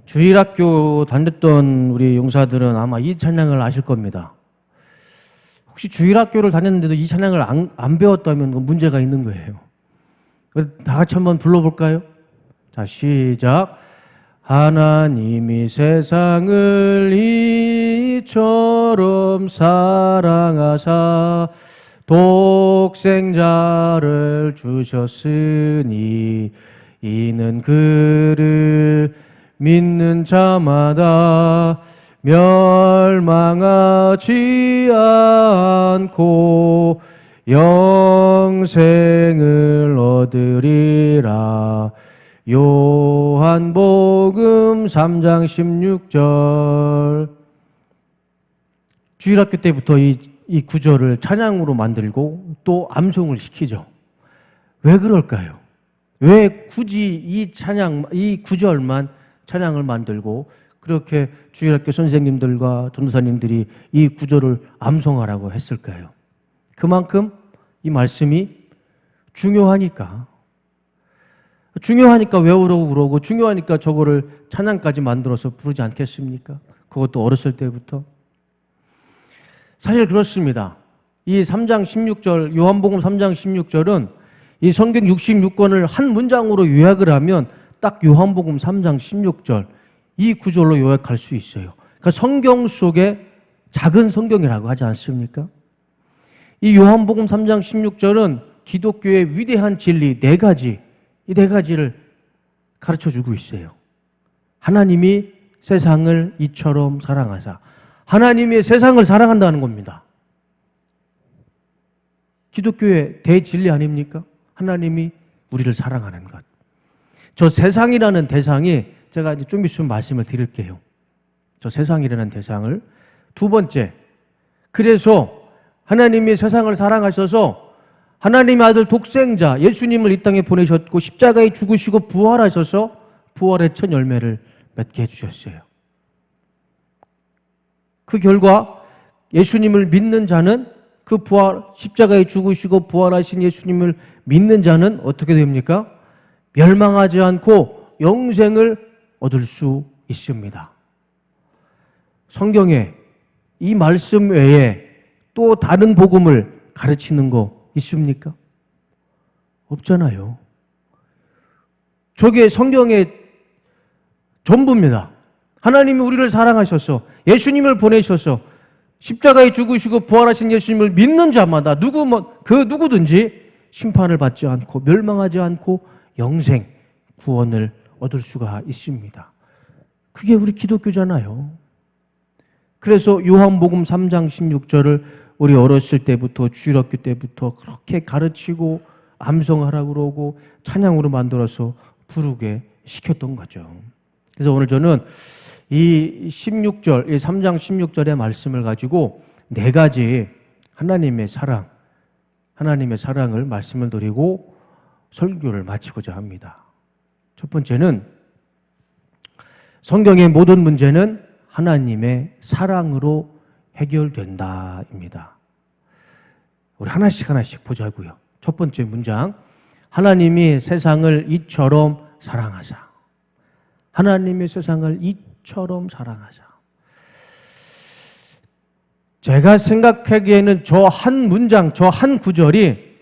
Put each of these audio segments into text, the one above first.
주일학교 다녔던 우리 용사들은 아마 이 찬양을 아실 겁니다. 혹시 주일학교를 다녔는데도 이 찬양을 안 배웠다면 문제가 있는 거예요. 다 같이 한번 불러볼까요? 자, 시작. 하나님이 세상을 이처럼 사랑하사 독생자를 주셨으니 이는 그를 믿는 자마다 멸망하지 않고 영생을 얻으리라. 요한복음 3장 16절. 주일학교 때부터 이 구절을 찬양으로 만들고 또 암송을 시키죠. 왜 그럴까요? 왜 굳이 이 구절만 찬양을 만들고 그렇게 주일학교 선생님들과 전도사님들이 이 구절을 암송하라고 했을까요? 그만큼 이 말씀이 중요하니까 외우라고 그러고 중요하니까 저거를 찬양까지 만들어서 부르지 않겠습니까? 그것도 어렸을 때부터. 사실 그렇습니다. 이 3장 16절, 요한복음 3장 16절은 이 성경 66권을 한 문장으로 요약을 하면 딱 요한복음 3장 16절 이 구절로 요약할 수 있어요. 그러니까 성경 속에 작은 성경이라고 하지 않습니까? 이 요한복음 3장 16절은 기독교의 위대한 진리 네 가지를 가르쳐주고 있어요. 하나님이 세상을 이처럼 사랑하사. 하나님이 세상을 사랑한다는 겁니다. 기독교의 대진리 아닙니까? 하나님이 우리를 사랑하는 것. 저 세상이라는 대상이 제가 이제 좀 있으면 말씀을 드릴게요. 저 세상이라는 대상을. 두 번째, 그래서 하나님이 세상을 사랑하셔서 하나님의 아들 독생자 예수님을 이 땅에 보내셨고 십자가에 죽으시고 부활하셔서 부활의 첫 열매를 맺게 해주셨어요. 그 결과 예수님을 믿는 자는 그 십자가에 죽으시고 부활하신 예수님을 믿는 자는 어떻게 됩니까? 멸망하지 않고 영생을 얻을 수 있습니다. 성경에 이 말씀 외에 또 다른 복음을 가르치는 거 있습니까? 없잖아요. 저게 성경의 전부입니다. 하나님이 우리를 사랑하셔서 예수님을 보내셔서 십자가에 죽으시고 부활하신 예수님을 믿는 자마다 누구든지 심판을 받지 않고 멸망하지 않고 영생, 구원을 얻을 수가 있습니다. 그게 우리 기독교잖아요. 그래서 요한복음 3장 16절을 우리 어렸을 때부터 주일학교 때부터 그렇게 가르치고 암송하라고 그러고 찬양으로 만들어서 부르게 시켰던 거죠. 그래서 오늘 저는 이 16절, 이 3장 16절의 말씀을 가지고 네 가지 하나님의 사랑을 말씀을 드리고 설교를 마치고자 합니다. 첫 번째는 성경의 모든 문제는 하나님의 사랑으로 해결된다입니다. 우리 하나씩 보자고요. 첫 번째 문장, 하나님이 세상을 이처럼 사랑하사. 하나님의 세상을 이처럼 사랑하사. 제가 생각하기에는 저 한 문장, 저 한 구절이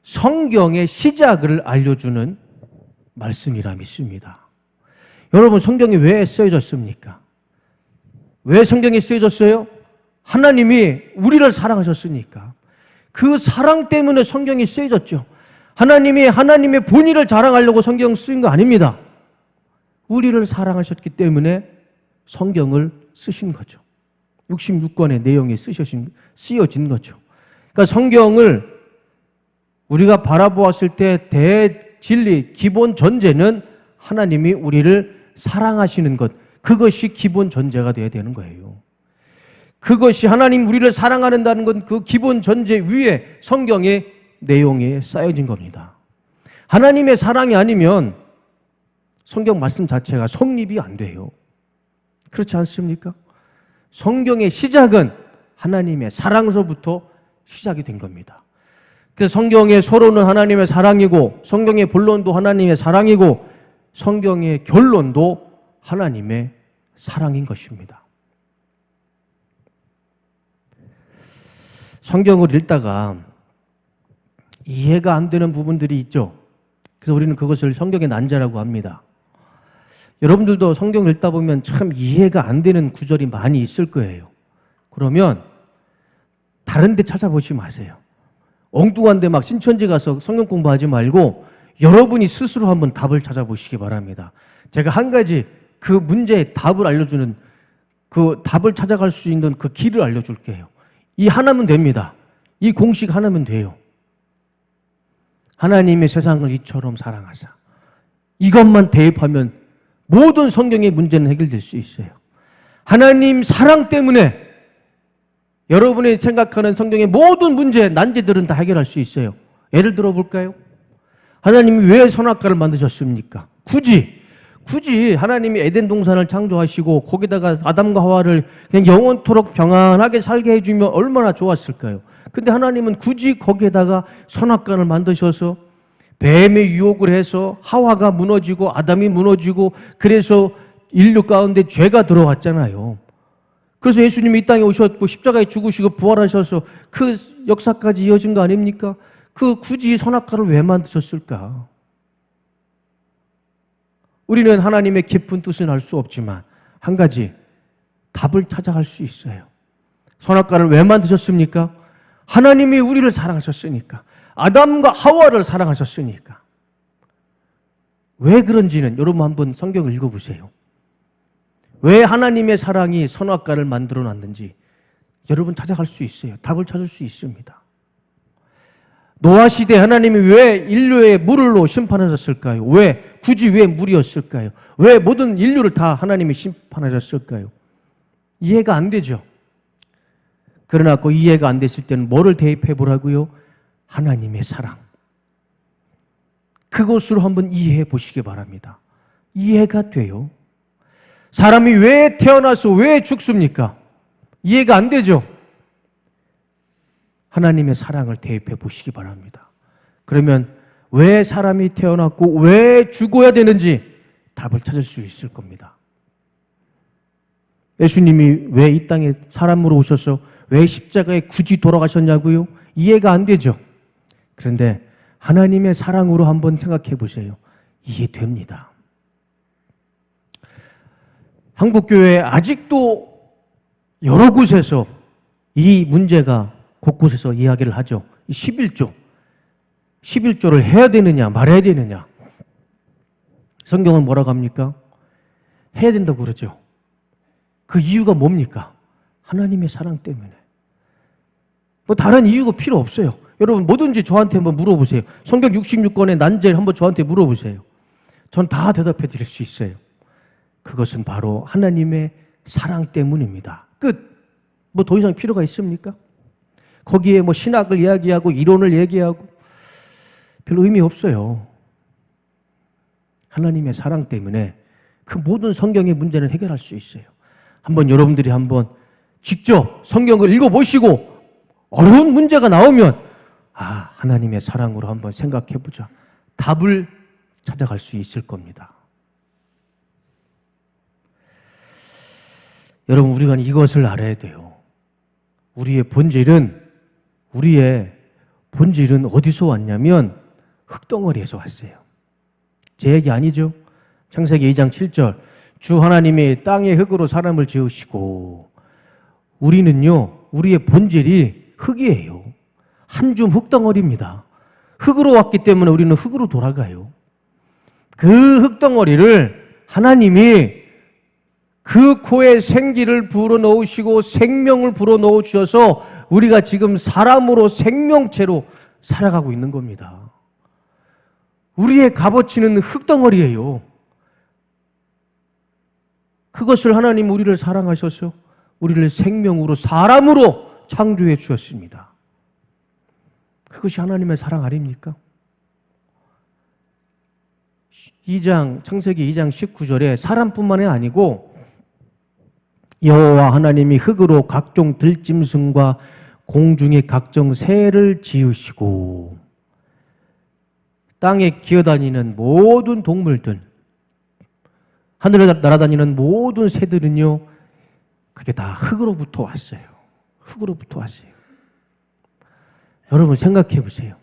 성경의 시작을 알려주는 말씀이라 믿습니다. 여러분, 성경이 왜 쓰여졌습니까? 왜 성경이 쓰여졌어요? 하나님이 우리를 사랑하셨으니까. 그 사랑 때문에 성경이 쓰여졌죠. 하나님이 하나님의 본의를 자랑하려고 성경 쓰인 거 아닙니다. 우리를 사랑하셨기 때문에 성경을 쓰신 거죠. 66권의 내용이 쓰여진 거죠. 그러니까 성경을 우리가 바라보았을 때 대진리, 기본 전제는 하나님이 우리를 사랑하시는 것, 그것이 기본 전제가 되어야 되는 거예요. 그것이 하나님 우리를 사랑한다는 건 그 기본 전제 위에 성경의 내용이 쌓여진 겁니다. 하나님의 사랑이 아니면 성경 말씀 자체가 성립이 안 돼요. 그렇지 않습니까? 성경의 시작은 하나님의 사랑으로부터 시작이 된 겁니다. 그래서 성경의 서론은 하나님의 사랑이고 성경의 본론도 하나님의 사랑이고 성경의 결론도 하나님의 사랑인 것입니다. 성경을 읽다가 이해가 안 되는 부분들이 있죠. 그래서 우리는 그것을 성경의 난자라고 합니다. 여러분들도 성경을 읽다 보면 참 이해가 안 되는 구절이 많이 있을 거예요. 그러면 다른 데 찾아보지 마세요. 엉뚱한 데 막 신천지 가서 성경 공부하지 말고 여러분이 스스로 한번 답을 찾아보시기 바랍니다. 제가 한 가지 그 문제의 답을 알려주는, 그 답을 찾아갈 수 있는 그 길을 알려줄게요. 이 하나면 됩니다. 이 공식 하나면 돼요. 하나님의 세상을 이처럼 사랑하사. 이것만 대입하면 모든 성경의 문제는 해결될 수 있어요. 하나님 사랑 때문에 여러분이 생각하는 성경의 모든 문제, 난제들은 다 해결할 수 있어요. 예를 들어 볼까요? 하나님이 왜 선악과를 만드셨습니까? 굳이 하나님이 에덴 동산을 창조하시고 거기다가 아담과 하와를 그냥 영원토록 평안하게 살게 해주면 얼마나 좋았을까요? 근데 하나님은 굳이 거기에다가 선악과를 만드셔서 뱀의 유혹을 해서 하와가 무너지고 아담이 무너지고 그래서 인류 가운데 죄가 들어왔잖아요. 그래서 예수님이 이 땅에 오셨고 십자가에 죽으시고 부활하셔서 그 역사까지 이어진 거 아닙니까? 굳이 선악과를 왜 만드셨을까? 우리는 하나님의 깊은 뜻은 알 수 없지만 한 가지 답을 찾아갈 수 있어요. 선악과를 왜 만드셨습니까? 하나님이 우리를 사랑하셨으니까. 아담과 하와를 사랑하셨으니까. 왜 그런지는 여러분 한번 성경을 읽어보세요. 왜 하나님의 사랑이 선악과를 만들어 놨는지 여러분 찾아갈 수 있어요. 답을 찾을 수 있습니다. 노아 시대 하나님이 왜 인류의 물로 심판하셨을까요? 굳이 왜 물이었을까요? 왜 모든 인류를 다 하나님이 심판하셨을까요? 이해가 안 되죠. 그러나 그 이해가 안 됐을 때는 뭐를 대입해 보라고요? 하나님의 사랑. 그것으로 한번 이해해 보시기 바랍니다. 이해가 돼요. 사람이 왜 태어나서 왜 죽습니까? 이해가 안 되죠. 하나님의 사랑을 대입해 보시기 바랍니다. 그러면 왜 사람이 태어났고 왜 죽어야 되는지 답을 찾을 수 있을 겁니다. 예수님이 왜 이 땅에 사람으로 오셔서 왜 십자가에 굳이 돌아가셨냐고요? 이해가 안 되죠. 그런데 하나님의 사랑으로 한번 생각해 보세요. 이해됩니다. 한국교회 아직도 여러 곳에서 이 문제가 곳곳에서 이야기를 하죠. 11조를 해야 되느냐 말아야 되느냐. 성경은 뭐라고 합니까? 해야 된다고 그러죠. 그 이유가 뭡니까? 하나님의 사랑 때문에. 뭐 다른 이유가 필요 없어요. 여러분 뭐든지 저한테 한번 물어보세요. 성경 66권의 난제를 한번 저한테 물어보세요. 전 다 대답해 드릴 수 있어요. 그것은 바로 하나님의 사랑 때문입니다. 끝. 뭐 더 이상 필요가 있습니까? 거기에 뭐 신학을 이야기하고 이론을 얘기하고 별 의미 없어요. 하나님의 사랑 때문에 그 모든 성경의 문제는 해결할 수 있어요. 한번 여러분들이 한번 직접 성경을 읽어보시고 어려운 문제가 나오면 하나님의 사랑으로 한번 생각해보자. 답을 찾아갈 수 있을 겁니다. 여러분 우리가 이것을 알아야 돼요. 우리의 본질은 어디서 왔냐면 흙덩어리에서 왔어요. 제 얘기 아니죠? 창세기 2장 7절 주 하나님이 땅의 흙으로 사람을 지으시고 우리는요 우리의 본질이 흙이에요. 한 줌 흙덩어리입니다. 흙으로 왔기 때문에 우리는 흙으로 돌아가요. 그 흙덩어리를 하나님이 그 코에 생기를 불어넣으시고 생명을 불어넣으셔서 우리가 지금 사람으로 생명체로 살아가고 있는 겁니다. 우리의 값어치는 흙덩어리예요. 그것을 하나님 우리를 사랑하셔서 우리를 생명으로 사람으로 창조해 주셨습니다. 그것이 하나님의 사랑 아닙니까? 창세기 2장 19절에 사람뿐만이 아니고 여호와 하나님이 흙으로 각종 들짐승과 공중의 각종 새를 지으시고 땅에 기어다니는 모든 동물들 하늘에 날아다니는 모든 새들은요, 그게 다 흙으로부터 왔어요. 흙으로부터 왔어요. 여러분 생각해 보세요.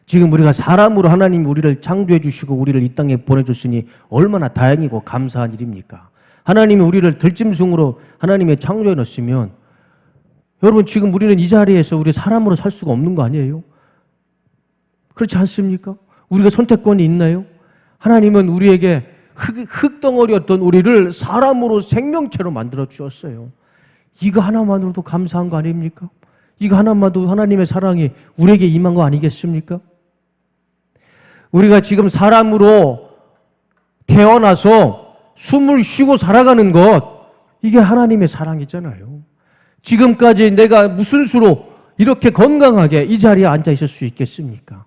지금 우리가 사람으로 하나님이 우리를 창조해 주시고 우리를 이 땅에 보내줬으니 얼마나 다행이고 감사한 일입니까? 하나님이 우리를 들짐승으로 하나님의 창조해 놨으면 여러분 지금 우리는 이 자리에서 우리 사람으로 살 수가 없는 거 아니에요? 그렇지 않습니까? 우리가 선택권이 있나요? 하나님은 우리에게 흙덩어리였던 우리를 사람으로 생명체로 만들어 주었어요. 이거 하나만으로도 감사한 거 아닙니까? 이거 하나만도 하나님의 사랑이 우리에게 임한 거 아니겠습니까? 우리가 지금 사람으로 태어나서 숨을 쉬고 살아가는 것, 이게 하나님의 사랑이잖아요. 지금까지 내가 무슨 수로 이렇게 건강하게 이 자리에 앉아 있을 수 있겠습니까?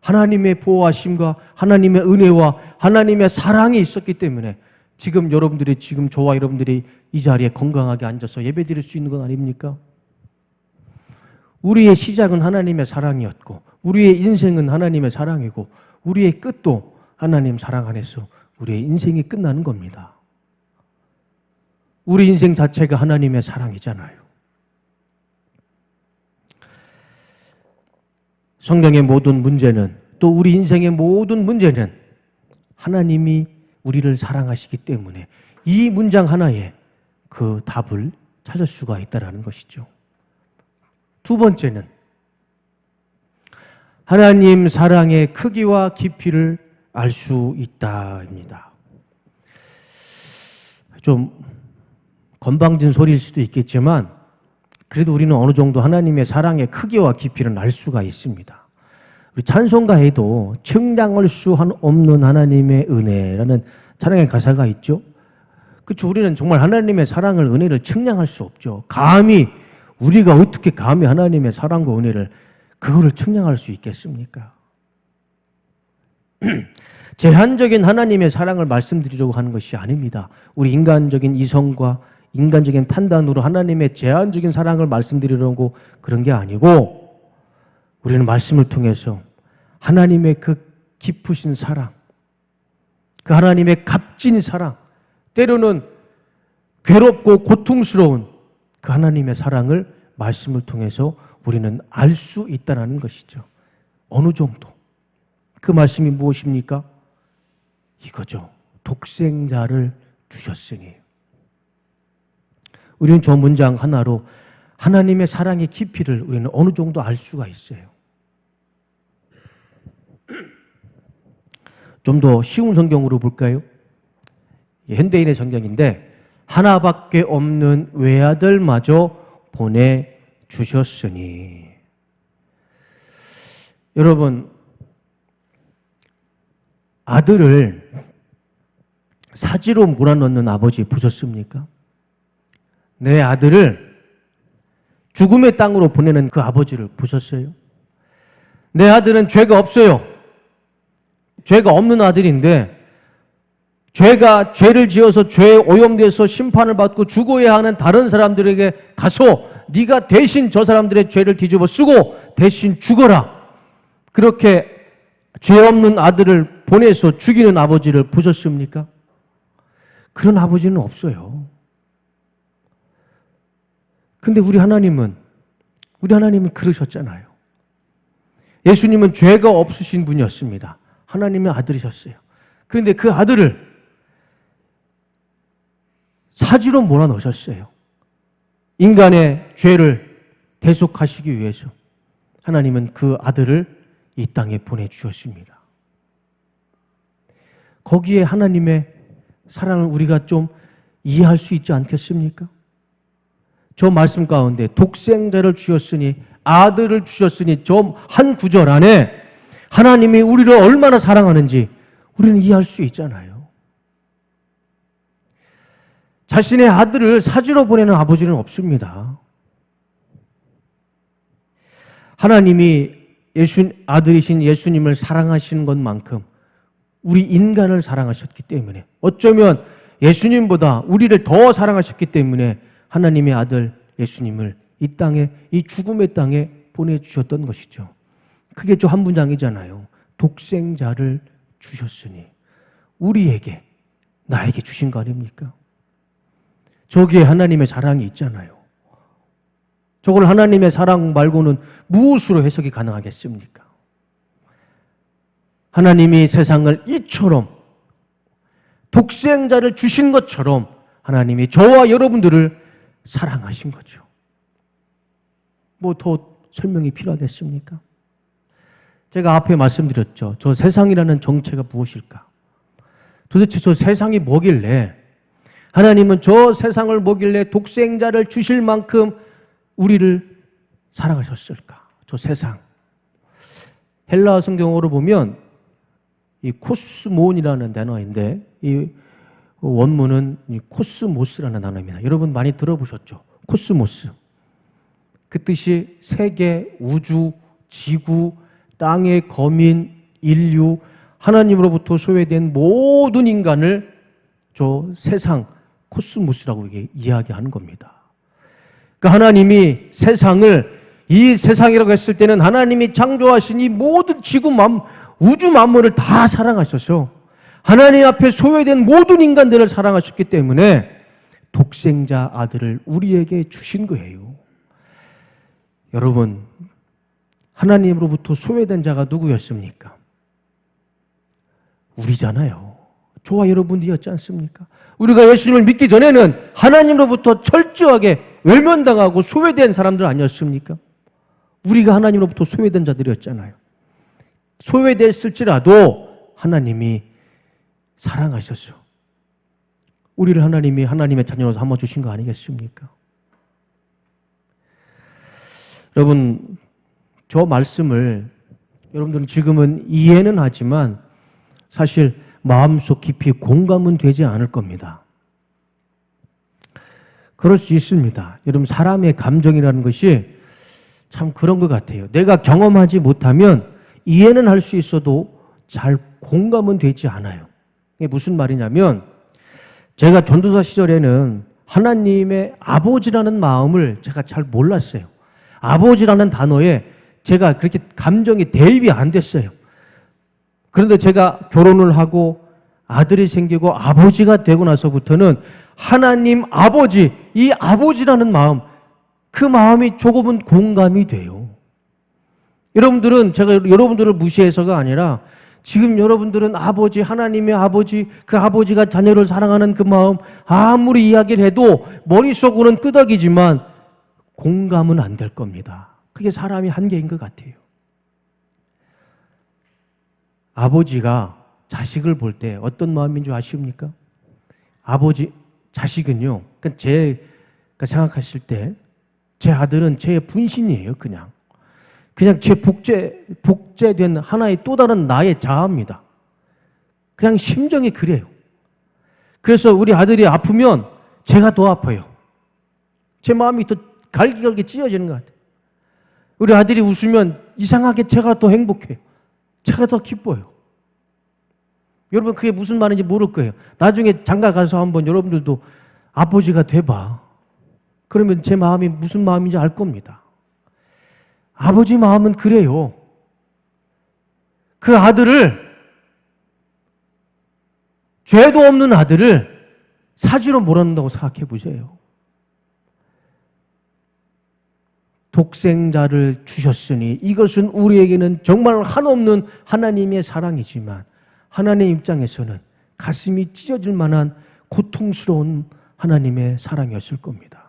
하나님의 보호하심과 하나님의 은혜와 하나님의 사랑이 있었기 때문에 지금 여러분들이, 지금 저와 여러분들이 이 자리에 건강하게 앉아서 예배 드릴 수 있는 건 아닙니까? 우리의 시작은 하나님의 사랑이었고 우리의 인생은 하나님의 사랑이고 우리의 끝도 하나님 사랑 안에서 우리의 인생이 끝나는 겁니다. 우리 인생 자체가 하나님의 사랑이잖아요. 성경의 모든 문제는, 또 우리 인생의 모든 문제는 하나님이 우리를 사랑하시기 때문에 이 문장 하나에 그 답을 찾을 수가 있다는 것이죠. 두 번째는 하나님 사랑의 크기와 깊이를 알 수 있다입니다. 좀 건방진 소리일 수도 있겠지만 그래도 우리는 어느 정도 하나님의 사랑의 크기와 깊이를 알 수가 있습니다. 우리 찬송가에도 측량할 수 없는 하나님의 은혜라는 찬양의 가사가 있죠. 그렇죠. 우리는 정말 하나님의 사랑을, 은혜를 측량할 수 없죠. 우리가 어떻게 감히 하나님의 사랑과 은혜를 그거를 측량할 수 있겠습니까? 제한적인 하나님의 사랑을 말씀드리려고 하는 것이 아닙니다. 우리 인간적인 이성과 인간적인 판단으로 하나님의 제한적인 사랑을 말씀드리려고 그런 게 아니고 우리는 말씀을 통해서 하나님의 그 깊으신 사랑, 그 하나님의 값진 사랑, 때로는 괴롭고 고통스러운 그 하나님의 사랑을 말씀을 통해서 우리는 알 수 있다는 것이죠. 어느 정도. 그 말씀이 무엇입니까? 이거죠. 독생자를 주셨으니. 우리는 저 문장 하나로 하나님의 사랑의 깊이를 우리는 어느 정도 알 수가 있어요. 좀 더 쉬운 성경으로 볼까요? 현대인의 성경인데 하나밖에 없는 외아들마저 보내주셨으니. 여러분, 아들을 사지로 몰아넣는 아버지 보셨습니까? 내 아들을 죽음의 땅으로 보내는 그 아버지를 보셨어요? 내 아들은 죄가 없어요. 죄가 없는 아들인데 죄가 죄를 지어서 죄에 오염돼서 심판을 받고 죽어야 하는 다른 사람들에게 가서 네가 대신 저 사람들의 죄를 뒤집어 쓰고 대신 죽어라. 그렇게 죄 없는 아들을 보내서 죽이는 아버지를 보셨습니까? 그런 아버지는 없어요. 근데 우리 하나님은 그러셨잖아요. 예수님은 죄가 없으신 분이었습니다. 하나님의 아들이셨어요. 그런데 그 아들을 사지로 몰아넣으셨어요. 인간의 죄를 대속하시기 위해서 하나님은 그 아들을 이 땅에 보내주셨습니다. 거기에 하나님의 사랑을 우리가 좀 이해할 수 있지 않겠습니까? 저 말씀 가운데 독생자를 주셨으니, 아들을 주셨으니, 저 한 구절 안에 하나님이 우리를 얼마나 사랑하는지 우리는 이해할 수 있잖아요. 자신의 아들을 사지로 보내는 아버지는 없습니다. 하나님이 아들이신 예수님을 사랑하시는 것만큼 우리 인간을 사랑하셨기 때문에, 어쩌면 예수님보다 우리를 더 사랑하셨기 때문에 하나님의 아들 예수님을 이 땅에, 이 죽음의 땅에 보내주셨던 것이죠. 그게 저 한 문장이잖아요. 독생자를 주셨으니. 우리에게 나에게 주신 거 아닙니까? 저기에 하나님의 사랑이 있잖아요. 저걸 하나님의 사랑 말고는 무엇으로 해석이 가능하겠습니까? 하나님이 세상을 이처럼 독생자를 주신 것처럼 하나님이 저와 여러분들을 사랑하신 거죠. 뭐 더 설명이 필요하겠습니까? 제가 앞에 말씀드렸죠. 저 세상이라는 정체가 무엇일까? 도대체 저 세상이 뭐길래 하나님은 저 세상을 뭐길래 독생자를 주실 만큼 우리를 사랑하셨을까? 저 세상. 헬라 성경어로 보면 이 코스몬이라는 단어인데 이 원문은 이 코스모스라는 단어입니다. 여러분 많이 들어보셨죠? 코스모스. 그 뜻이 세계, 우주, 지구, 땅의 거민, 인류, 하나님으로부터 소외된 모든 인간을 저 세상, 코스모스라고 이야기하는 겁니다. 그러니까 하나님이 세상을 이 세상이라고 했을 때는 하나님이 창조하신 이 모든 지구 우주 만물을 다 사랑하셔서 하나님 앞에 소외된 모든 인간들을 사랑하셨기 때문에 독생자 아들을 우리에게 주신 거예요. 여러분, 하나님으로부터 소외된 자가 누구였습니까? 우리잖아요. 저와 여러분이었지 않습니까? 우리가 예수님을 믿기 전에는 하나님으로부터 철저하게 외면당하고 소외된 사람들 아니었습니까? 우리가 하나님으로부터 소외된 자들이었잖아요. 소외됐을지라도 하나님이 사랑하셔서 우리를 하나님이 하나님의 자녀로 삼아 주신 거 아니겠습니까? 여러분, 저 말씀을 여러분들은 지금은 이해는 하지만 사실 마음속 깊이 공감은 되지 않을 겁니다. 그럴 수 있습니다. 여러분, 사람의 감정이라는 것이 참 그런 것 같아요. 내가 경험하지 못하면 이해는 할 수 있어도 잘 공감은 되지 않아요. 이게 무슨 말이냐면 제가 전도사 시절에는 하나님의 아버지라는 마음을 제가 잘 몰랐어요. 아버지라는 단어에 제가 그렇게 감정이 대입이 안 됐어요. 그런데 제가 결혼을 하고 아들이 생기고 아버지가 되고 나서부터는 하나님 아버지, 이 아버지라는 마음, 그 마음이 조금은 공감이 돼요. 여러분들은 제가 여러분들을 무시해서가 아니라 지금 여러분들은 아버지, 하나님의 아버지, 그 아버지가 자녀를 사랑하는 그 마음 아무리 이야기를 해도 머릿속으로는 끄덕이지만 공감은 안 될 겁니다. 그게 사람이 한계인 것 같아요. 아버지가 자식을 볼 때 어떤 마음인 줄 아십니까? 자식은요, 제가 생각했을 때 제 아들은 제 분신이에요, 그냥 제 복제된 하나의 또 다른 나의 자아입니다. 그냥 심정이 그래요. 그래서 우리 아들이 아프면 제가 더 아파요. 제 마음이 더 갈기갈기 찢어지는 것 같아요. 우리 아들이 웃으면 이상하게 제가 더 행복해요. 제가 더 기뻐요. 여러분, 그게 무슨 말인지 모를 거예요. 나중에 장가 가서 한번 여러분들도 아버지가 돼봐. 그러면 제 마음이 무슨 마음인지 알 겁니다. 아버지 마음은 그래요. 그 아들을, 죄도 없는 아들을 사지로 몰아넣는다고 생각해 보세요. 독생자를 주셨으니 이것은 우리에게는 정말 한없는 하나님의 사랑이지만 하나님 입장에서는 가슴이 찢어질 만한 고통스러운 하나님의 사랑이었을 겁니다.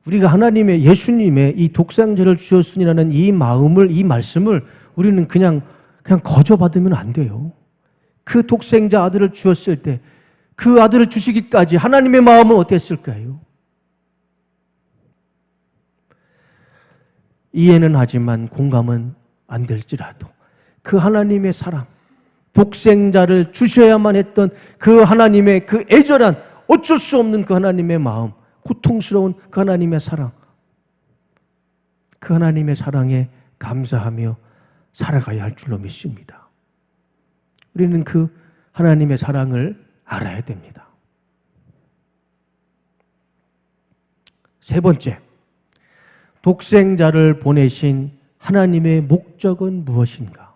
우리가 하나님의 예수님의 이 독생자를 주셨으니라는 이 마음을, 이 말씀을 우리는 그냥 거저받으면 안 돼요. 그 독생자 아들을 주었을 때 그 아들을 주시기까지 하나님의 마음은 어땠을까요? 이해는 하지만 공감은 안 될지라도 그 하나님의 사랑, 독생자를 주셔야만 했던 그 하나님의 그 애절한 어쩔 수 없는 그 하나님의 마음, 고통스러운 그 하나님의 사랑, 그 하나님의 사랑에 감사하며 살아가야 할 줄로 믿습니다. 우리는 그 하나님의 사랑을 알아야 됩니다. 세 번째, 독생자를 보내신 하나님의 목적은 무엇인가?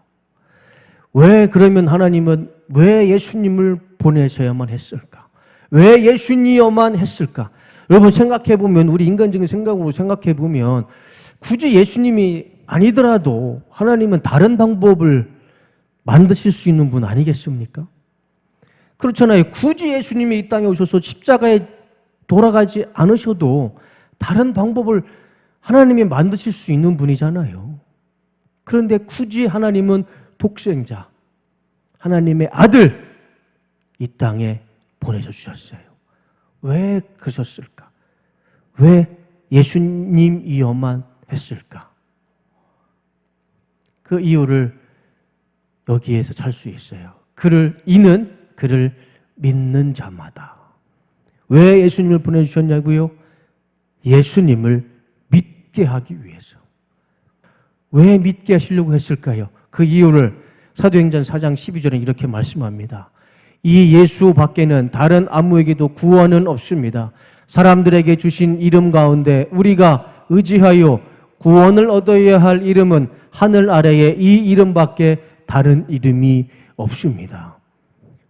왜 그러면 하나님은 왜 예수님을 보내셔야만 했을까? 왜 예수님이어만 했을까? 여러분 생각해 보면, 우리 인간적인 생각으로 생각해 보면, 굳이 예수님이 아니더라도 하나님은 다른 방법을 만드실 수 있는 분 아니겠습니까? 그렇잖아요. 굳이 예수님이 이 땅에 오셔서 십자가에 돌아가지 않으셔도 다른 방법을 하나님이 만드실 수 있는 분이잖아요. 그런데 굳이 하나님은 독생자, 하나님의 아들 이 땅에 보내서 주셨어요. 왜 그러셨을까? 왜 예수님이어만 했을까? 그 이유를 여기에서 찾을 수 있어요. 이는 그를 믿는 자마다. 왜 예수님을 보내주셨냐고요? 예수님을 믿게 하기 위해서. 왜 믿게 하시려고 했을까요? 그 이유를 사도행전 4장 12절에 이렇게 말씀합니다. 이 예수 밖에는 다른 아무에게도 구원은 없습니다. 사람들에게 주신 이름 가운데 우리가 의지하여 구원을 얻어야 할 이름은 하늘 아래에 이 이름밖에 다른 이름이 없습니다.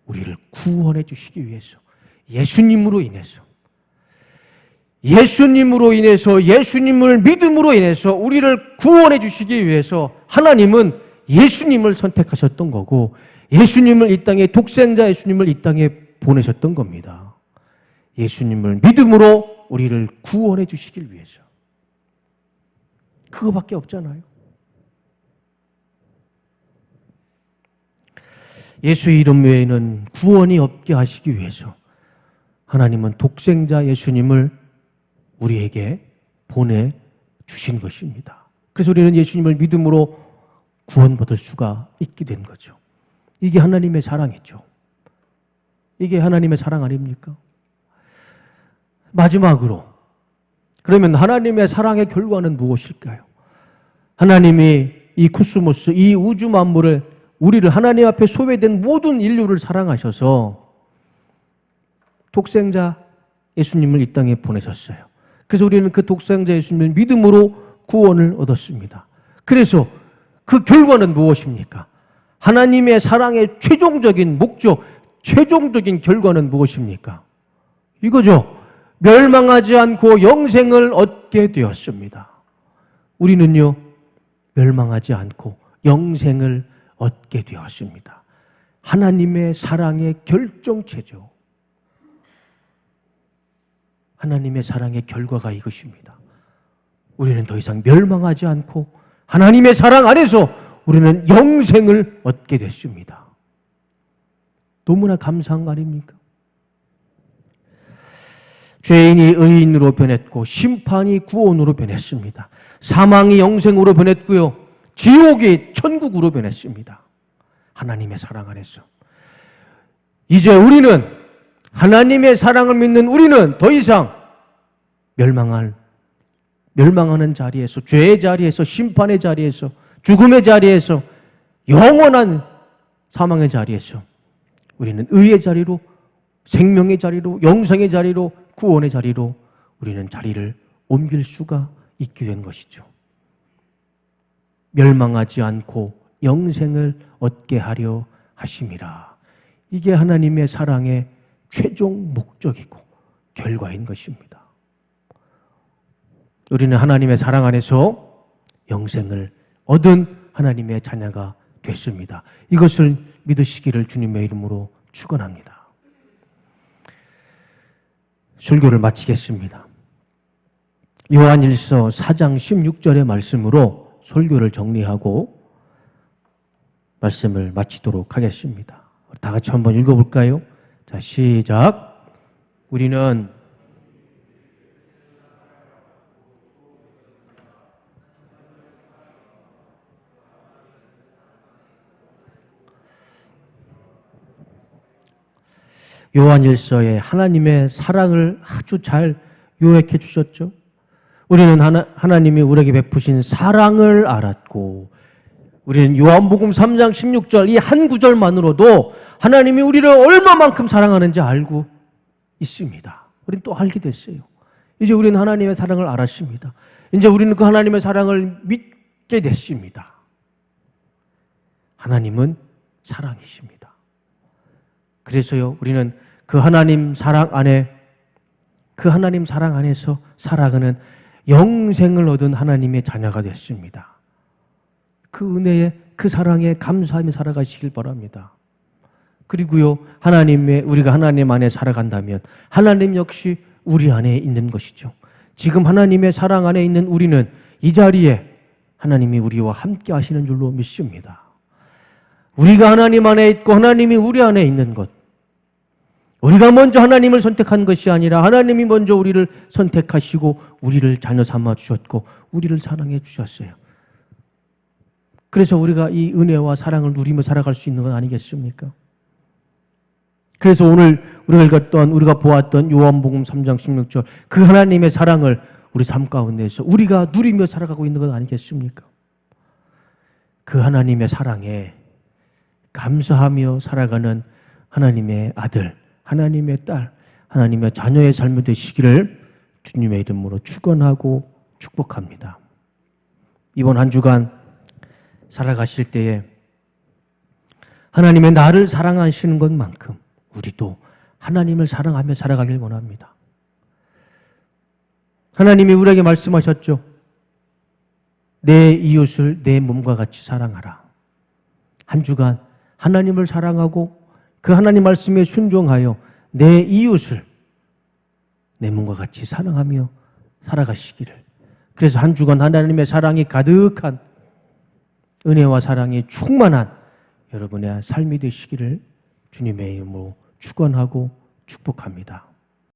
우리를 구원해 주시기 위해서, 예수님으로 인해서, 예수님을 믿음으로 인해서 우리를 구원해 주시기 위해서 하나님은 예수님을 선택하셨던 거고, 예수님을 이 땅에, 독생자 예수님을 이 땅에 보내셨던 겁니다. 예수님을 믿음으로 우리를 구원해 주시길 위해서. 그거밖에 없잖아요. 예수의 이름 외에는 구원이 없게 하시기 위해서 하나님은 독생자 예수님을 우리에게 보내주신 것입니다. 그래서 우리는 예수님을 믿음으로 구원받을 수가 있게 된 거죠. 이게 하나님의 사랑이죠. 이게 하나님의 사랑 아닙니까? 마지막으로, 그러면 하나님의 사랑의 결과는 무엇일까요? 하나님이 이 코스모스, 이 우주 만물을, 우리를, 하나님 앞에 소외된 모든 인류를 사랑하셔서 독생자 예수님을 이 땅에 보내셨어요. 그래서 우리는 그 독생자 예수님을 믿음으로 구원을 얻었습니다. 그래서 그 결과는 무엇입니까? 하나님의 사랑의 최종적인 목적, 최종적인 결과는 무엇입니까? 이거죠. 멸망하지 않고 영생을 얻게 되었습니다. 우리는요, 멸망하지 않고 영생을 얻게 되었습니다. 하나님의 사랑의 결정체죠. 하나님의 사랑의 결과가 이것입니다. 우리는 더 이상 멸망하지 않고 하나님의 사랑 안에서 우리는 영생을 얻게 됐습니다. 너무나 감사한 거 아닙니까? 죄인이 의인으로 변했고 심판이 구원으로 변했습니다. 사망이 영생으로 변했고요, 지옥이 천국으로 변했습니다. 하나님의 사랑 안에서. 이제 우리는, 하나님의 사랑을 믿는 우리는 더 이상 멸망하는 자리에서, 죄의 자리에서, 심판의 자리에서, 죽음의 자리에서, 영원한 사망의 자리에서 우리는 의의 자리로, 생명의 자리로, 영생의 자리로, 구원의 자리로 우리는 자리를 옮길 수가 있게 된 것이죠. 멸망하지 않고 영생을 얻게 하려 하심이라. 이게 하나님의 사랑의 최종 목적이고 결과인 것입니다. 우리는 하나님의 사랑 안에서 영생을 얻은 하나님의 자녀가 됐습니다. 이것을 믿으시기를 주님의 이름으로 축원합니다. 설교를 마치겠습니다. 요한일서 4장 16절의 말씀으로 설교를 정리하고 말씀을 마치도록 하겠습니다. 다 같이 한번 읽어볼까요? 자, 시작. 우리는 요한일서에 하나님의 사랑을 아주 잘 요약해 주셨죠. 우리는 하나님이 우리에게 베푸신 사랑을 알았고, 우리는 요한복음 3장 16절 이 한 구절만으로도 하나님이 우리를 얼마만큼 사랑하는지 알고 있습니다. 우리는 또 알게 됐어요. 이제 우리는 하나님의 사랑을 알았습니다. 이제 우리는 그 하나님의 사랑을 믿게 됐습니다. 하나님은 사랑이십니다. 그래서요, 우리는 그 하나님 사랑 안에서 살아가는 영생을 얻은 하나님의 자녀가 됐습니다. 그 은혜에, 그 사랑에 감사하며 살아가시길 바랍니다. 그리고요, 우리가 하나님 안에 살아간다면 하나님 역시 우리 안에 있는 것이죠. 지금 하나님의 사랑 안에 있는 우리는 이 자리에 하나님이 우리와 함께 하시는 줄로 믿습니다. 우리가 하나님 안에 있고 하나님이 우리 안에 있는 것, 우리가 먼저 하나님을 선택한 것이 아니라 하나님이 먼저 우리를 선택하시고 우리를 자녀 삼아 주셨고 우리를 사랑해 주셨어요. 그래서 우리가 이 은혜와 사랑을 누리며 살아갈 수 있는 건 아니겠습니까? 그래서 오늘 우리가 보았던 요한복음 3장 16절 그 하나님의 사랑을 우리 삶 가운데서 우리가 누리며 살아가고 있는 건 아니겠습니까? 그 하나님의 사랑에 감사하며 살아가는 하나님의 아들, 하나님의 딸, 하나님의 자녀의 삶이 되시기를 주님의 이름으로 축원하고 축복합니다. 이번 한 주간 살아가실 때에 하나님의 나를 사랑하시는 것만큼 우리도 하나님을 사랑하며 살아가길 원합니다. 하나님이 우리에게 말씀하셨죠. 내 이웃을 내 몸과 같이 사랑하라. 한 주간 하나님을 사랑하고 그 하나님 말씀에 순종하여 내 이웃을 내 몸과 같이 사랑하며 살아가시기를. 그래서 한 주간 하나님의 사랑이 가득한 은혜와 사랑이 충만한 여러분의 삶이 되시기를 주님의 이름으로 축원하고 축복합니다.